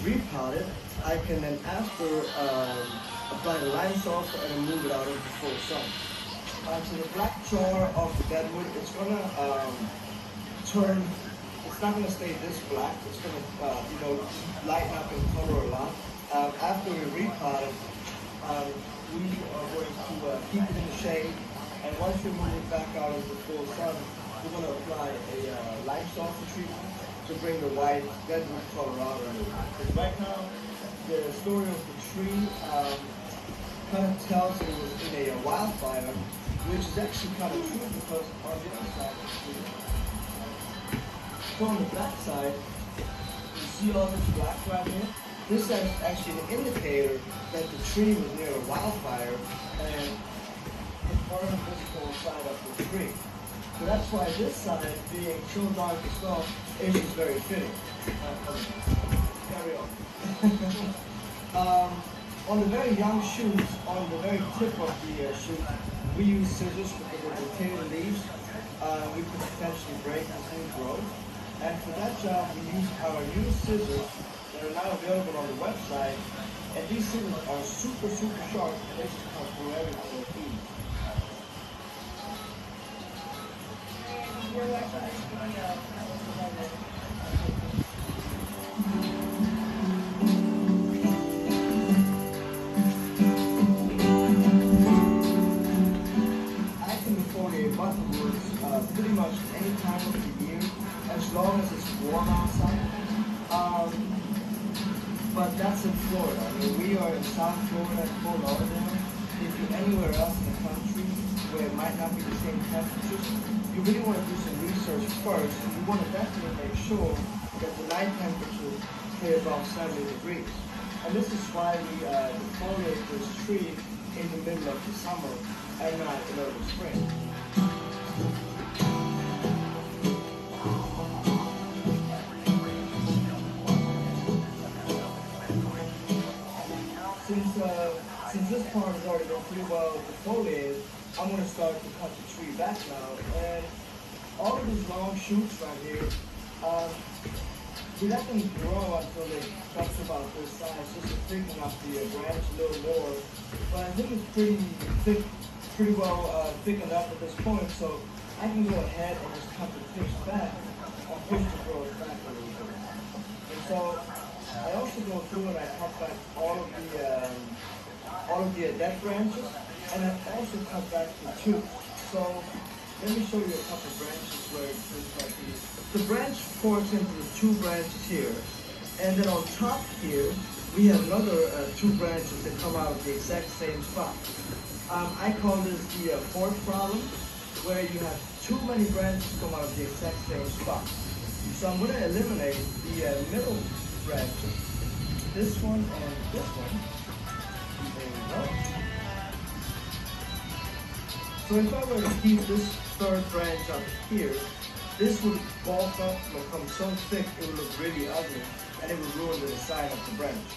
repot it, I can then after apply the lime sulfur and then move it out into full sun. So the black char of the deadwood, it's gonna turn. It's not gonna stay this black. It's gonna lighten up in color a lot. After we repot it, we are going to keep it in the shade, and once we move it back out into full sun, we're going to apply a lime sulfur treatment to bring the white redwood color out of it. Because right now, the story of the tree kind of tells it was in a wildfire, which is actually kind of true because on the other side of the tree, so on the back side, you see all this black right here? This is actually an indicator that the tree was near a wildfire and it burned this whole side of the tree. So that's why this side, being so dark as well, is just very fitting. Carry on. On the very young shoots, on the very tip of the shoot, we use scissors because of the tailed leaves. We could potentially break this new growth. And for that job, we use our new scissors that are now available on the website. And these scissors are super, super sharp. They just cut through everything with ease. You're watching this video. I can defoliate buttonwoods pretty much any time of the year, as long as it's warm outside. But that's in Florida. I mean, we are in South Florida and Fort Lauderdale. If you're anywhere else in the country where it might not be the same temperatures, you really want to do some research first. And you want to definitely make sure that the night temperature stay above 70 degrees. And this is why we defoliate this tree in the middle of the summer and not in early spring. Since this part has already been pretty well defoliated, I'm going to start to cut the tree back now. And all of these long shoots right here, we let them grow until they got to about this size, just to thicken up the branch a little more. But I think it's pretty well thickened up at this point, so I can go ahead and just cut the tips back and push the growth back a little bit. And so I also go through and I cut back all of the dead branches, and I also cut back the tubes. So let me show you a couple branches where it's just like these. The branch forks into the two branches here, and then on top here we have another two branches that come out of the exact same spot. I call this the fork problem, where you have too many branches come out of the exact same spot. So I'm going to eliminate the middle branches, this one and this one. There we go. So if I were to keep this third branch up here, this would bulk up and become so thick it would look really ugly and it would ruin the design of the branch.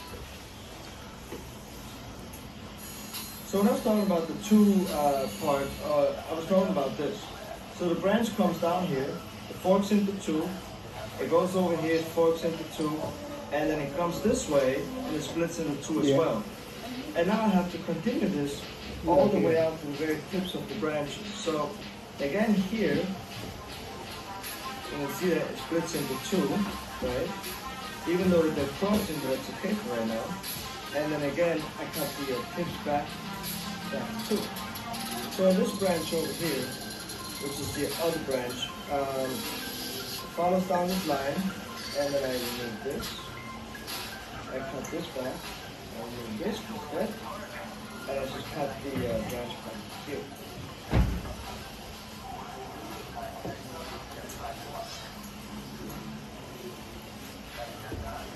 So when I was talking about the two part, I was talking about this. So the branch comes down here, it forks into two, it goes over here, it forks into two, and then it comes this way and it splits into two as well. And now I have to continue this all the way out to the very tips of the branches. So again here, you can see that it splits into two, right? Even though they're crossing, but that's okay for right now. And then again, I cut the tips back too. So in this branch over here, which is the other branch, follows down this line, and then I remove this. I cut this back, I remove this instead, and I just cut the branch back here.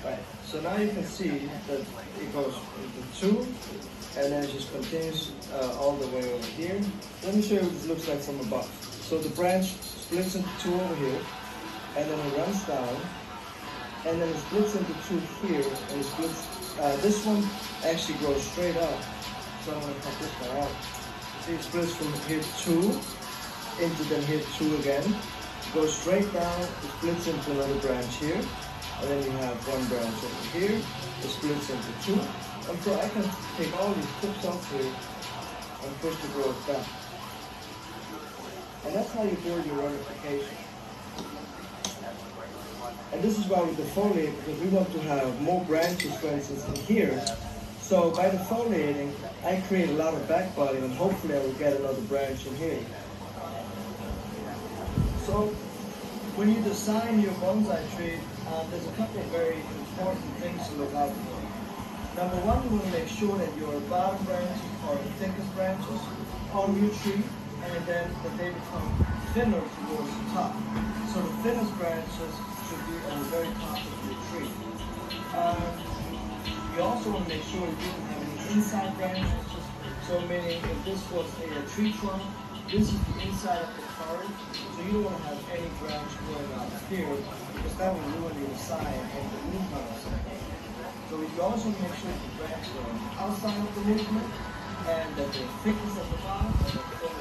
Right, so now you can see that it goes into two, and then it just continues all the way over here. Let me show you what it looks like from above. So the branch splits into two over here, and then it runs down, and then it splits into two here, and it splits. This one actually goes straight up, so I'm going to cut this one out. See, it splits from here two, into then here two again, goes straight down, it splits into another branch here, and then you have one branch over here. It splits into two. And so I can take all these tips off here and push the growth back. And that's how you build your ramification. And this is why we defoliate, because we want to have more branches, for instance, in here. So by defoliating, I create a lot of back volume, and hopefully I will get another branch in here. So when you design your bonsai tree, there's a couple of very important things to look out for. Number one, you want to make sure that your bottom branches are the thickest branches on your tree, and then that they become thinner towards the top. So the thinnest branches should be on the very top of your tree. You also want to make sure you don't have any inside branches. So meaning if this was a tree trunk, this is the inside of the card. So you don't want to have any branch going out here, because that will ruin your design and the movement of something. So you also make sure the branches are on the outside of the movement, and that they're thickest at the bottom and they're